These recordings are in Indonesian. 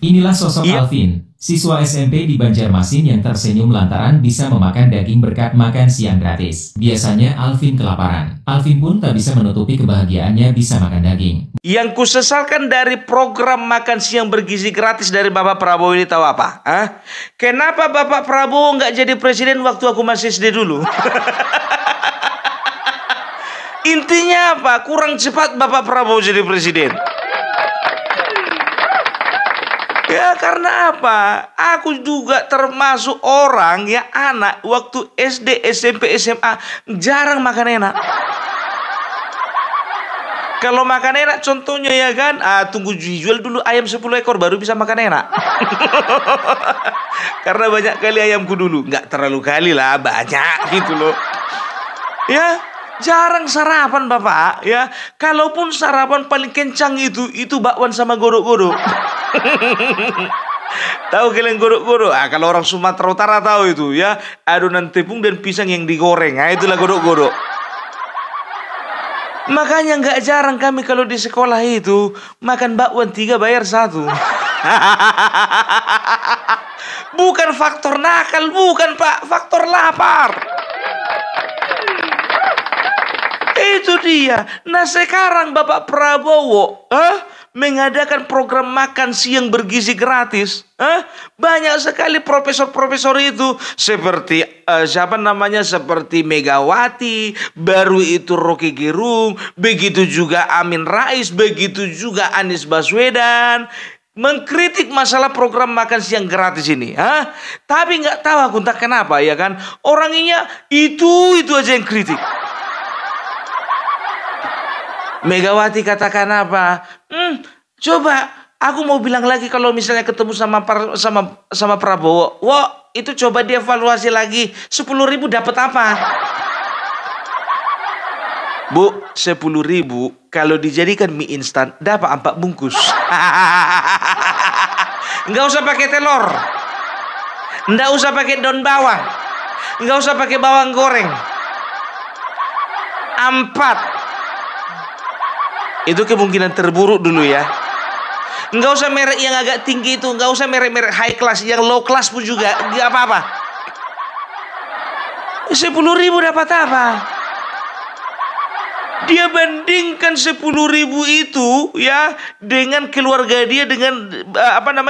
Inilah sosok Alvin, siswa SMP di Banjarmasin yang tersenyum lantaran bisa memakan daging berkat makan siang gratis. Biasanya Alvin kelaparan. Alvin pun tak bisa menutupi kebahagiaannya bisa makan daging. Yang kusesalkan dari program makan siang bergizi gratis dari Bapak Prabowo ini tahu apa? Kenapa Bapak Prabowo nggak jadi presiden waktu aku masih SD dulu? Intinya apa? Kurang cepat Bapak Prabowo jadi presiden. Ya karena apa? Aku juga termasuk orang ya anak waktu SD, SMP, SMA jarang makan enak. Kalau makan enak contohnya ya kan, tunggu jual dulu ayam 10 ekor baru bisa makan enak. Karena banyak kali ayamku dulu. Nggak terlalu kali lah, banyak gitu loh. Ya, jarang sarapan Bapak. Ya, kalaupun sarapan paling kencang itu bakwan sama godok-godok. Tahu kalian godok-godok? Kalau orang Sumatera Utara tahu itu ya, adonan tepung dan pisang yang digoreng. Itulah godok-godok. Makanya nggak jarang kami kalau di sekolah itu makan bakwan 3 bayar 1. Bukan faktor nakal, bukan Pak, faktor lapar. Itu dia. Nah sekarang Bapak Prabowo mengadakan program makan siang bergizi gratis. Banyak sekali profesor-profesor itu seperti seperti Megawati, baru itu Rocky Gerung, begitu juga Amin Rais, begitu juga Anies Baswedan mengkritik masalah program makan siang gratis ini. Tapi nggak tahu aku entah kenapa ya kan, orangnya itu aja yang kritik. Megawati katakan apa? Coba aku mau bilang lagi kalau misalnya ketemu sama Prabowo, wah itu coba dievaluasi lagi 10.000 dapat apa? Bu, 10.000 kalau dijadikan mie instan dapat 4 bungkus. Nggak usah pakai telur, nggak usah pakai daun bawang, nggak usah pakai bawang goreng. 4. Itu kemungkinan terburuk dulu ya. Nggak usah merek yang agak tinggi itu, nggak usah merek-merek high class, yang low class pun juga nggak apa-apa. 10.000 dapat apa? Dia bandingkan 10.000 itu ya dengan keluarga dia, dengan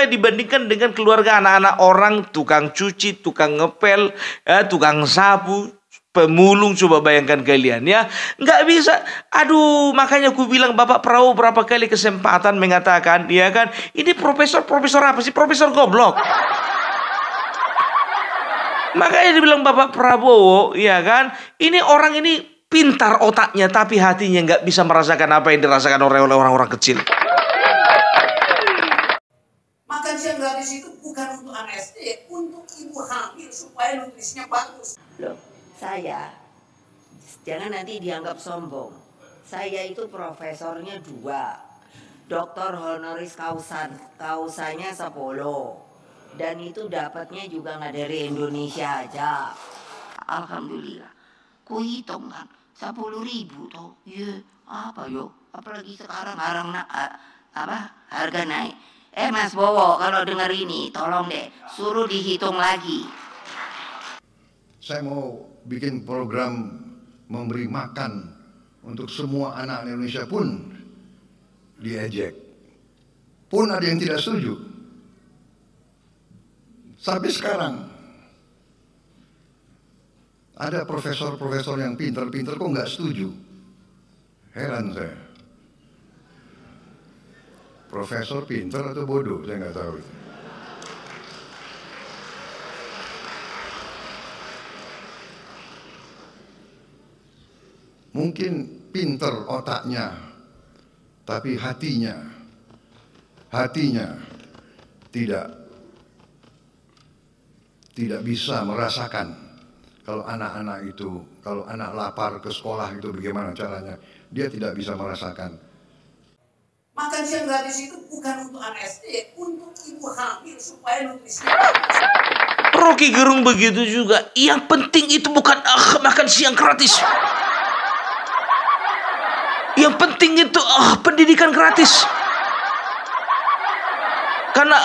dibandingkan dengan keluarga anak-anak orang tukang cuci, tukang ngepel, tukang sapu, pemulung. Coba bayangkan kalian ya, nggak bisa. Makanya aku bilang Bapak Prabowo berapa kali kesempatan mengatakan ya kan, ini profesor apa sih, profesor goblok. Makanya dibilang Bapak Prabowo ya kan, ini orang ini pintar otaknya tapi hatinya nggak bisa merasakan apa yang dirasakan oleh orang-orang kecil. Makan siang gratis itu bukan untuk anak SD, untuk ibu hamil supaya nutrisinya bagus. Loh, saya jangan nanti dianggap sombong. Saya itu profesornya 2, doktor honoris kausanya 10, dan itu dapatnya juga nggak dari Indonesia aja. Alhamdulillah. Ku hitung kan 10.000 tuh. Apa yo? Apalagi sekarang harga naik. Mas Bowo, kalau dengar ini tolong deh suruh dihitung lagi. Saya mau bikin program memberi makan untuk semua anak Indonesia pun diejek. Pun ada yang tidak setuju. Sampai sekarang ada profesor-profesor yang pintar-pintar kok nggak setuju. Heran saya. Profesor pintar atau bodoh, saya nggak tahu. Mungkin pintar otaknya, tapi hatinya tidak bisa merasakan. Kalau anak-anak itu, kalau anak lapar ke sekolah itu bagaimana caranya? Dia tidak bisa merasakan. Makan siang gratis itu bukan untuk anak SD, untuk ibu hamil supaya nutrisinya bagus. Rocky Gerung begitu juga. Yang penting itu bukan makan siang gratis. Yang penting itu pendidikan gratis. Karena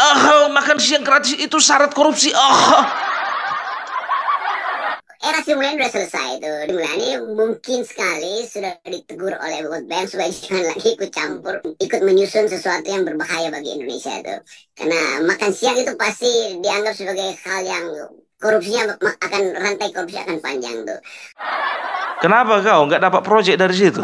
makan siang gratis itu syarat korupsi. Era Sri Mulyani sudah selesai itu. Sri Mulyani mungkin sekali sudah ditegur oleh World Bank supaya jangan lagi ikut campur, ikut menyusun sesuatu yang berbahaya bagi Indonesia itu. Karena makan siang itu pasti dianggap sebagai hal yang korupsinya akan, rantai korupsi akan panjang tuh. Kenapa kau nggak dapat proyek dari situ?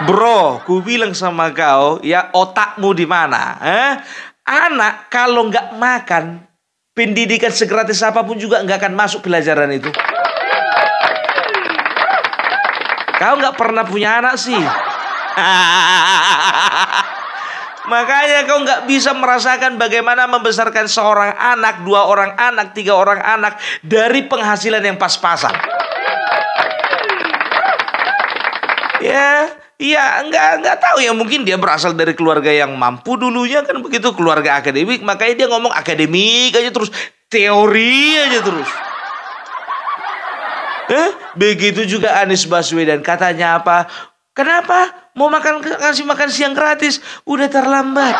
Bro, ku bilang sama kau, ya otakmu di mana? Anak kalau nggak makan, pendidikan segratis apapun juga nggak akan masuk pelajaran itu. Kau nggak pernah punya anak sih. Makanya kau nggak bisa merasakan bagaimana membesarkan seorang anak, 2 orang anak, 3 orang anak dari penghasilan yang pas-pasan. Ya, nggak tahu ya, mungkin dia berasal dari keluarga yang mampu dulunya kan begitu, keluarga akademik, makanya dia ngomong akademik aja terus, teori aja terus. Begitu juga Anies Baswedan, katanya apa? Kenapa mau kasih makan siang gratis? Udah terlambat.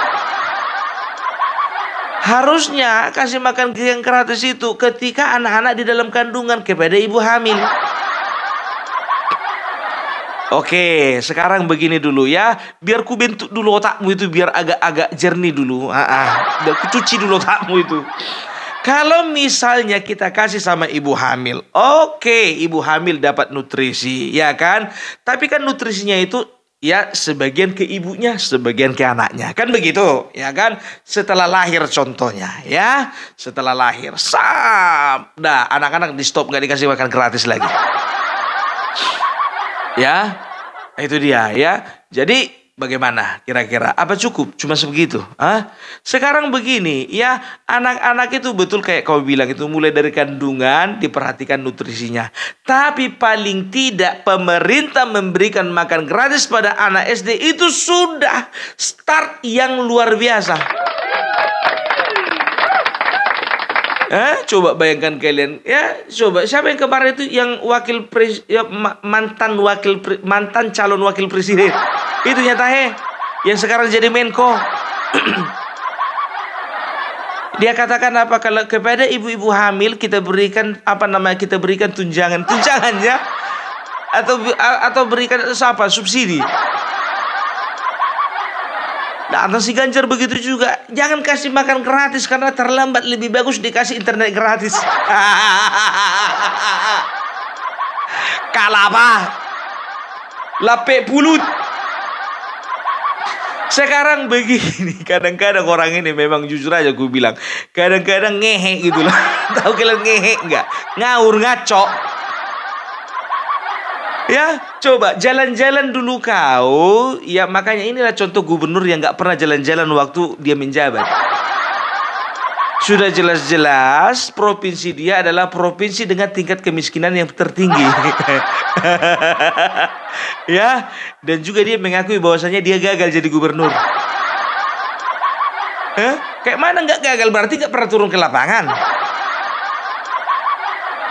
Harusnya kasih makan siang gratis itu ketika anak-anak di dalam kandungan kepada ibu hamil. Oke, sekarang begini dulu ya. Biar ku bentuk dulu otakmu itu biar agak-agak jernih dulu. Biar ku cuci dulu otakmu itu. Kalau misalnya kita kasih sama ibu hamil, oke, ibu hamil dapat nutrisi, ya kan? Tapi kan nutrisinya itu ya sebagian ke ibunya, sebagian ke anaknya. Kan begitu, ya kan? Setelah lahir contohnya, ya. Setelah lahir, dah anak-anak di stop, nggak dikasih makan gratis lagi. Ya, itu dia ya. Jadi bagaimana kira-kira? Apa cukup cuma sebegitu? Sekarang begini ya, anak-anak itu betul kayak kau bilang itu, mulai dari kandungan diperhatikan nutrisinya. Tapi paling tidak pemerintah memberikan makan gratis pada anak SD itu sudah start yang luar biasa. Coba bayangkan kalian ya, coba siapa yang kemarin itu yang mantan calon wakil presiden itu nyata yang sekarang jadi Menko. Dia katakan apa, kalau kepada ibu-ibu hamil kita berikan kita berikan tunjangannya atau berikan subsidi. Nah, si Ganjar begitu juga. Jangan kasih makan gratis karena terlambat, lebih bagus dikasih internet gratis. Kalapa. Lape pulut. Sekarang begini, kadang-kadang orang ini memang jujur aja gue bilang, kadang-kadang ngehe gitu lah. Tahu kalian ngehe enggak? Ngawur ngaco. Ya, coba jalan-jalan dulu kau. Ya, makanya inilah contoh gubernur yang nggak pernah jalan-jalan waktu dia menjabat. Sudah jelas-jelas provinsi dia adalah provinsi dengan tingkat kemiskinan yang tertinggi. Ya, dan juga dia mengakui bahwasanya dia gagal jadi gubernur. Kayak mana nggak gagal? Berarti nggak pernah turun ke lapangan.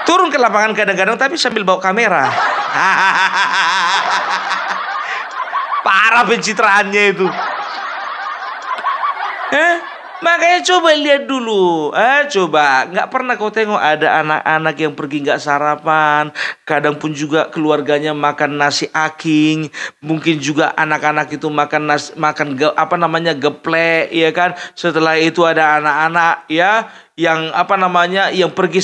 Turun ke lapangan kadang-kadang tapi sambil bawa kamera. Parah pencitraannya itu. Makanya coba lihat dulu. Coba nggak pernah kau tengok ada anak-anak yang pergi nggak sarapan. Kadang pun juga keluarganya makan nasi aking. Mungkin juga anak-anak itu makan geplek, ya kan. Setelah itu ada anak-anak ya yang yang pergi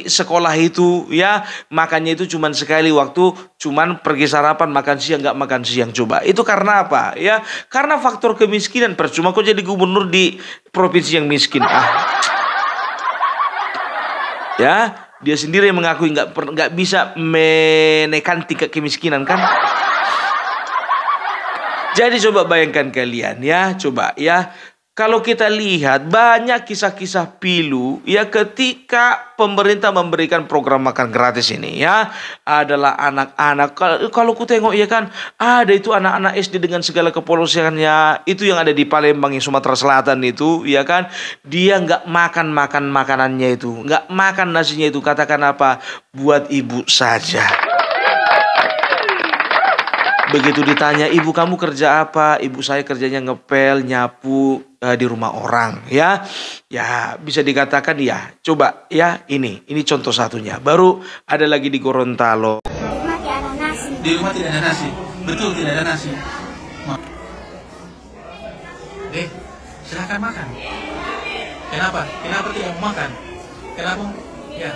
sekolah itu ya, makannya itu cuman sekali waktu, cuman pergi sarapan, makan siang nggak makan siang. Coba itu karena apa ya? Karena faktor kemiskinan. Percuma kok jadi gubernur di provinsi yang miskin. Ya, dia sendiri yang mengakui nggak bisa menekan tingkat kemiskinan kan. Jadi coba bayangkan kalian ya, coba ya. Kalau kita lihat banyak kisah-kisah pilu ya ketika pemerintah memberikan program makan gratis ini ya, adalah anak-anak. Kalau ku tengok ya kan, ada itu anak-anak SD dengan segala kepolosiannya, itu yang ada di Palembang, Sumatera Selatan itu ya kan, dia nggak makan makanannya itu, nggak makan nasinya itu, katakan apa, buat ibu saja. Begitu ditanya, ibu kamu kerja apa? Ibu saya kerjanya ngepel, nyapu di rumah orang, ya. Ya, bisa dikatakan ya. Coba ya, ini contoh satunya. Baru ada lagi di Gorontalo. Di rumah tidak ada nasi. Betul, tidak ada nasi. Silakan makan. Kenapa? Kenapa tidak mau makan? Kenapa? Ya.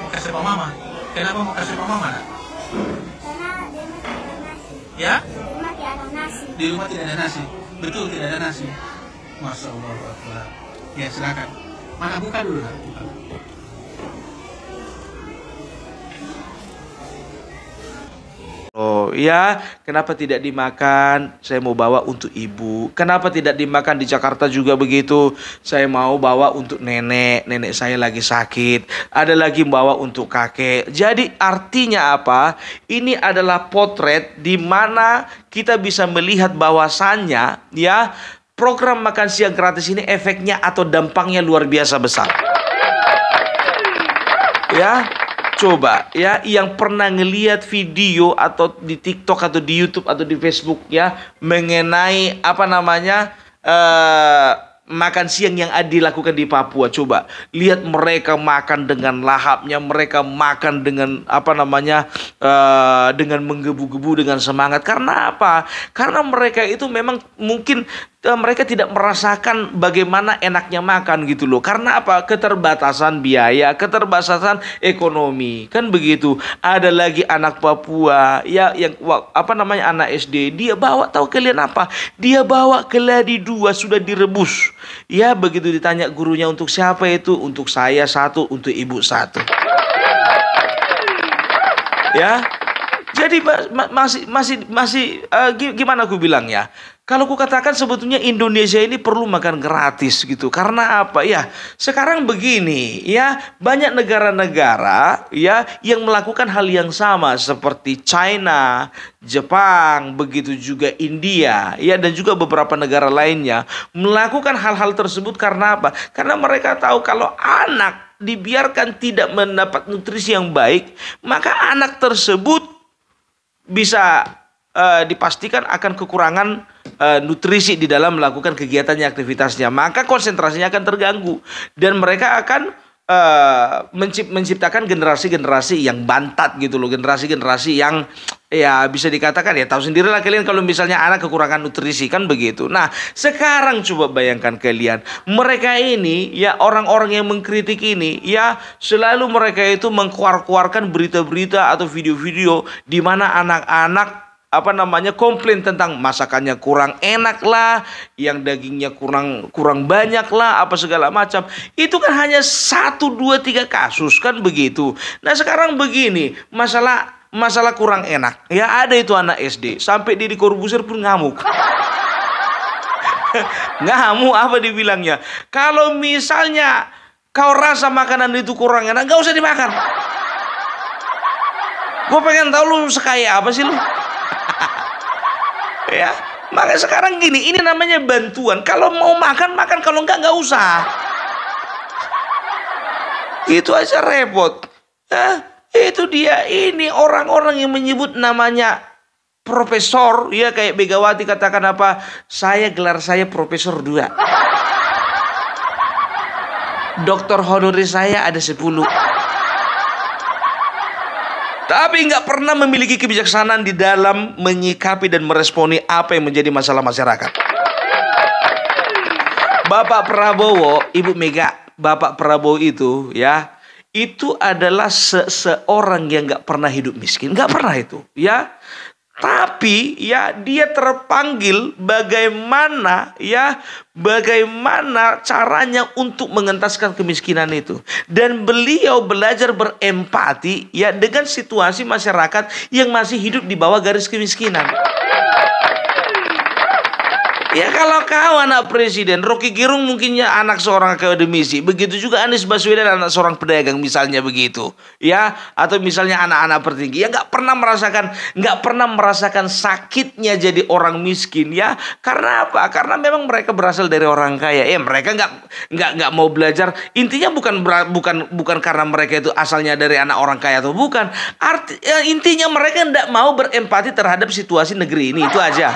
Mau kasih Pak Mama. Kenapa mau kasih Pak Mama? Nak? Ya? Di rumah tidak ada nasi. Betul, tidak ada nasi. Masya Allah. Ya, silakan. Mana buka dulu, nak. Buka. Oh ya, kenapa tidak dimakan? Saya mau bawa untuk ibu. Kenapa tidak dimakan? Di Jakarta juga begitu. Saya mau bawa untuk nenek. Nenek saya lagi sakit. Ada lagi bawa untuk kakek. Jadi artinya apa? Ini adalah potret di mana kita bisa melihat bahwasannya ya, program makan siang gratis ini efeknya atau dampaknya luar biasa besar. Ya. Coba ya, yang pernah ngelihat video atau di TikTok atau di YouTube atau di Facebook ya mengenai apa namanya makan siang yang dilakukan di Papua. Coba lihat mereka makan dengan lahapnya, mereka makan dengan apa namanya dengan menggebu-gebu, dengan semangat. Karena apa? Karena mereka itu memang mungkin mereka tidak merasakan bagaimana enaknya makan gitu loh. Karena apa? Keterbatasan biaya, keterbatasan ekonomi. Kan begitu. Ada lagi anak Papua ya yang apa namanya anak SD, dia bawa, tahu kalian apa? Dia bawa keladi 2 sudah direbus. Ya, begitu ditanya gurunya, untuk siapa itu? Untuk saya 1, untuk ibu 1. Ya. Jadi masih gimana aku bilang ya? Kalau aku katakan sebetulnya Indonesia ini perlu makan gratis gitu. Karena apa ya? Sekarang begini ya, banyak negara-negara ya yang melakukan hal yang sama seperti China, Jepang, begitu juga India ya, dan juga beberapa negara lainnya melakukan hal-hal tersebut. Karena apa? Karena mereka tahu kalau anak dibiarkan tidak mendapat nutrisi yang baik, maka anak tersebut bisa dipastikan akan kekurangan nutrisi di dalam melakukan kegiatannya, aktivitasnya. Maka konsentrasinya akan terganggu dan mereka akan menciptakan generasi-generasi yang bantat gitu loh, generasi-generasi yang ya bisa dikatakan ya, tahu sendirilah kalian kalau misalnya anak kekurangan nutrisi kan begitu. Nah, sekarang coba bayangkan kalian, mereka ini ya, orang-orang yang mengkritik ini ya, selalu mereka itu mengkeluarkan berita-berita atau video-video di mana anak-anak apa namanya komplain tentang masakannya kurang enak lah, yang dagingnya kurang banyak lah, apa segala macam. Itu kan hanya 1, 2, 3 kasus kan begitu. Nah sekarang begini, masalah kurang enak ya, ada itu anak SD sampai Deddy Corbuzier pun ngamuk. Ngamuk apa dibilangnya? Kalau misalnya kau rasa makanan itu kurang enak, gak usah dimakan. Gue pengen tahu lu sekaya apa sih lu? Ya, maka sekarang gini, ini namanya bantuan. Kalau mau makan, kalau enggak usah. Itu aja repot. Itu dia, ini orang-orang yang menyebut namanya profesor, ya kayak Megawati katakan apa? Gelar saya profesor 2. Doktor honoris saya ada 10. Tapi nggak pernah memiliki kebijaksanaan di dalam menyikapi dan meresponi apa yang menjadi masalah masyarakat. Bapak Prabowo, Ibu Mega, Bapak Prabowo itu ya, itu adalah seseorang yang nggak pernah hidup miskin, nggak pernah itu, ya. Tapi ya dia terpanggil bagaimana caranya untuk mengentaskan kemiskinan itu. Dan beliau belajar berempati ya dengan situasi masyarakat yang masih hidup di bawah garis kemiskinan. Ya kalau kau anak presiden, Rocky Gerung mungkinnya anak seorang akademisi, begitu juga Anies Baswedan anak seorang pedagang misalnya begitu, ya, atau misalnya anak-anak petinggi, ya nggak pernah merasakan sakitnya jadi orang miskin, ya, karena apa? Karena memang mereka berasal dari orang kaya, mereka nggak mau belajar. Intinya bukan karena mereka itu asalnya dari anak orang kaya atau bukan, intinya mereka nggak mau berempati terhadap situasi negeri ini, itu aja.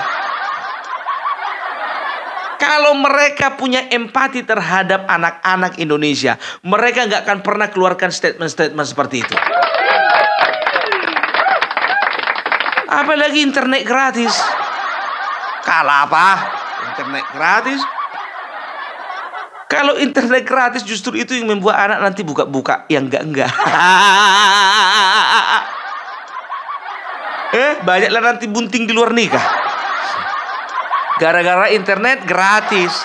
Kalau mereka punya empati terhadap anak-anak Indonesia, mereka nggak akan pernah keluarkan statement-statement seperti itu. Apalagi internet gratis. Kalah apa? Internet gratis. Kalau internet gratis justru itu yang membuat anak nanti buka-buka yang enggak. Banyaklah nanti bunting di luar nikah. Gara-gara internet gratis.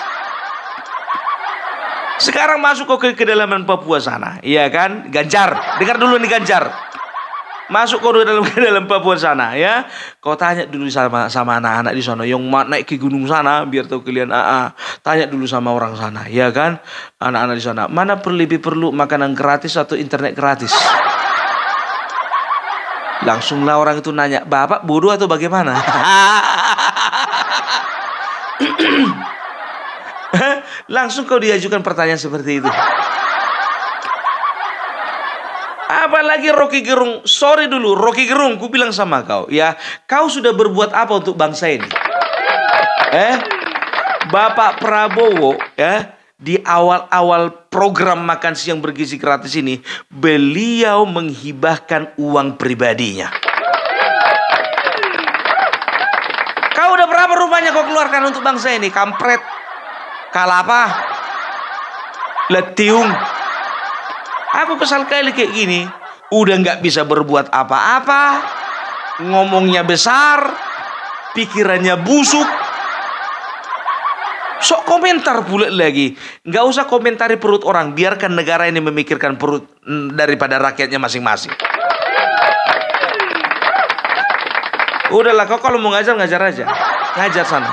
Sekarang masuk ke kedalaman Papua sana, iya kan? Ganjar, dengar dulu nih Ganjar. Masuk ke dalam Papua sana, ya. Kau tanya dulu sama anak-anak di sana yang naik ke gunung sana, biar tahu kalian. Tanya dulu sama orang sana, ya kan? Anak-anak di sana, mana lebih perlu makanan gratis atau internet gratis? Langsunglah orang itu nanya, Bapak bodoh atau bagaimana? Langsung kau diajukan pertanyaan seperti itu. Apalagi Rocky Gerung. Sorry dulu Rocky Gerung, ku bilang sama kau, ya, kau sudah berbuat apa untuk bangsa ini? Bapak Prabowo, ya, di awal-awal program makan siang bergizi gratis ini, beliau menghibahkan uang pribadinya. Kau udah berapa rupanya kau keluarkan untuk bangsa ini? Kampret. Kalah apa? Letiung. Aku kesal kali kayak gini. Udah nggak bisa berbuat apa-apa. Ngomongnya besar. Pikirannya busuk. Sok komentar pula lagi. Nggak usah komentari perut orang. Biarkan negara ini memikirkan perut daripada rakyatnya masing-masing. Udahlah, kau kalau mau ngajar aja. Ngajar sana.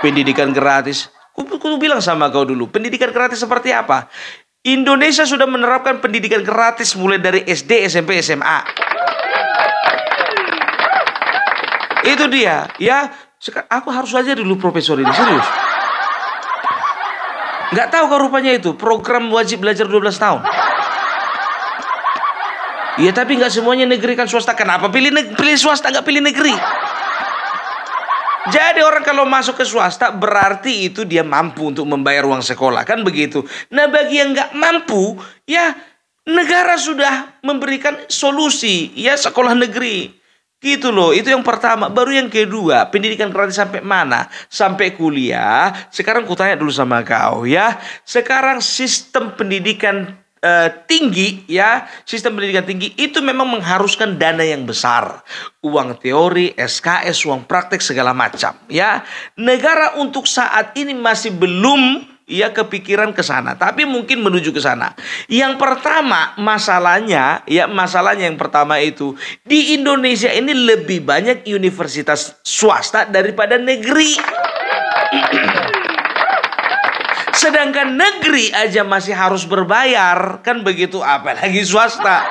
Pendidikan gratis. Ku bilang sama kau dulu, pendidikan gratis seperti apa? Indonesia sudah menerapkan pendidikan gratis mulai dari SD, SMP, SMA. Itu dia, ya. Aku harus aja dulu profesor ini, serius. Nggak tahu kau rupanya itu program wajib belajar 12 tahun. Ya tapi nggak semuanya negeri kan swasta. Kenapa pilih swasta nggak pilih negeri? Jadi orang kalau masuk ke swasta berarti itu dia mampu untuk membayar uang sekolah, kan begitu. Nah bagi yang nggak mampu, ya negara sudah memberikan solusi, ya sekolah negeri. Gitu loh, itu yang pertama. Baru yang kedua, pendidikan gratis sampai mana? Sampai kuliah. Sekarang kutanya dulu sama kau, ya. Sekarang sistem pendidikan tinggi, ya, sistem pendidikan tinggi itu memang mengharuskan dana yang besar, uang teori, SKS, uang praktek segala macam, ya. Negara untuk saat ini masih belum, ya, kepikiran ke sana, tapi mungkin menuju ke sana. Yang pertama masalahnya yang pertama itu di Indonesia ini lebih banyak universitas swasta daripada negeri. Sedangkan negeri aja masih harus berbayar, kan begitu, apalagi swasta.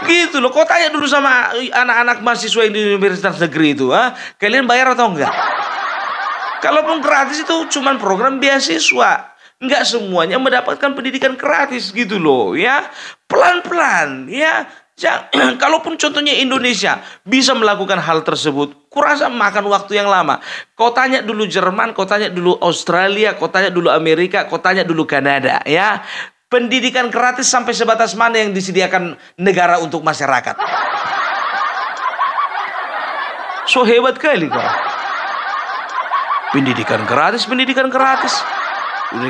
Gitu loh, kau tanya dulu sama anak-anak mahasiswa yang di universitas negeri itu, kalian bayar atau enggak? Kalaupun gratis itu cuman program beasiswa, enggak semuanya mendapatkan pendidikan gratis gitu loh, ya. Pelan-pelan, ya. Kalaupun contohnya Indonesia bisa melakukan hal tersebut, kurasa makan waktu yang lama. Kau tanya dulu Jerman, kau tanya dulu Australia, kau tanya dulu Amerika, kau tanya dulu Kanada, ya. Pendidikan gratis sampai sebatas mana yang disediakan negara untuk masyarakat? So hebat kali kau. Pendidikan gratis. Udah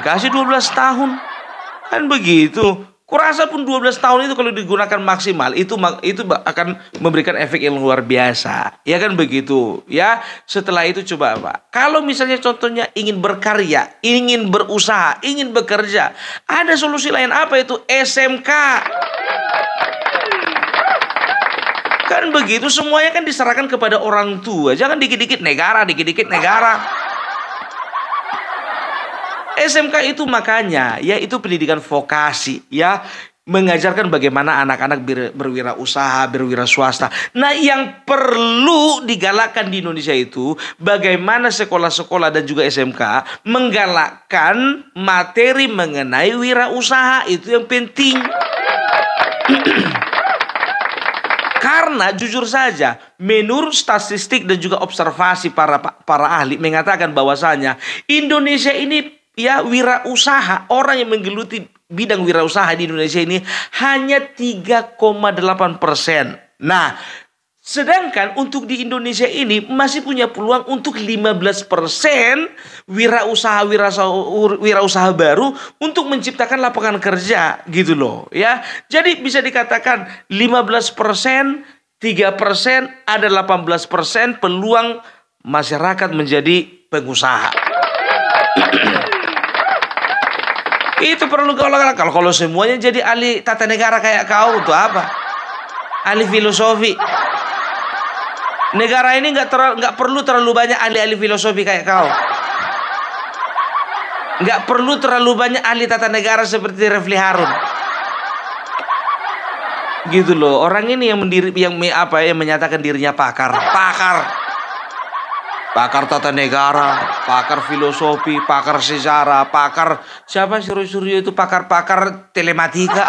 dikasih 12 tahun. Kan begitu. Kurasa pun 12 tahun itu kalau digunakan maksimal itu akan memberikan efek yang luar biasa. Ya kan begitu, ya. Setelah itu coba Pak, kalau misalnya contohnya ingin berkarya, ingin berusaha, ingin bekerja, ada solusi lain, apa itu? SMK. Kan begitu, semuanya kan diserahkan kepada orang tua. Jangan dikit-dikit negara, dikit-dikit negara. SMK itu makanya, ya itu pendidikan vokasi, ya. Mengajarkan bagaimana anak-anak berwirausaha, berwira swasta. Nah, yang perlu digalakkan di Indonesia itu bagaimana sekolah-sekolah dan juga SMK menggalakkan materi mengenai wirausaha. Itu yang penting. Karena jujur saja, menurut statistik dan juga observasi para ahli mengatakan bahwasanya Indonesia ini, ya, wirausaha, orang yang menggeluti bidang wirausaha di Indonesia ini hanya 3,8%. Nah, sedangkan untuk di Indonesia ini masih punya peluang untuk 15% wirausaha baru untuk menciptakan lapangan kerja, gitu loh, ya. Jadi bisa dikatakan 15%, 3%, ada 18% peluang masyarakat menjadi pengusaha. Itu perlu kau lakukan. Kalau semuanya jadi ahli tata negara kayak kau, untuk apa? Ahli filosofi. Negara ini nggak perlu terlalu banyak ahli-ahli filosofi kayak kau. Nggak perlu terlalu banyak ahli tata negara seperti Refli Harun. Gitu loh. Orang ini yang menyatakan dirinya pakar. Pakar tata negara, pakar filosofi, pakar sejarah, pakar siapa Suryo itu, pakar telematika.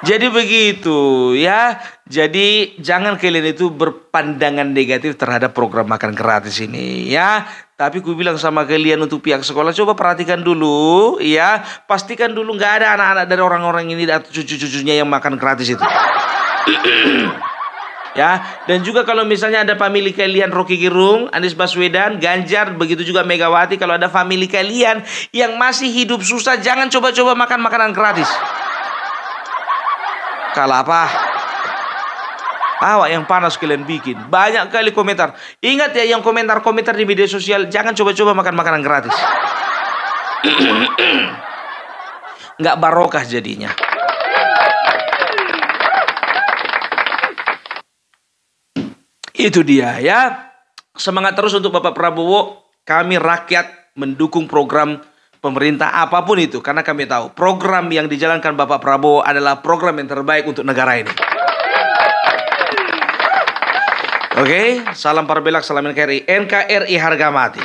Jadi begitu, ya. Jadi jangan kalian itu berpandangan negatif terhadap program makan gratis ini, ya. Tapi ku bilang sama kalian untuk pihak sekolah, coba perhatikan dulu, ya. Pastikan dulu nggak ada anak-anak dari orang-orang ini atau cucu-cucunya yang makan gratis itu. Ya, dan juga kalau misalnya ada famili kalian Rocky Gerung, Anies Baswedan, Ganjar, begitu juga Megawati, kalau ada famili kalian yang masih hidup susah, jangan coba-coba makan makanan gratis. Kalau apa? Awak yang panas kalian bikin. Banyak kali komentar. Ingat ya, yang komentar-komentar di media sosial, jangan coba-coba makan makanan gratis. Nggak barokah jadinya. Itu dia, ya. Semangat terus untuk Bapak Prabowo. Kami rakyat mendukung program pemerintah apapun itu, karena kami tahu program yang dijalankan Bapak Prabowo adalah program yang terbaik untuk negara ini. Oke, salam Parabelak, salam NKRI. NKRI harga mati.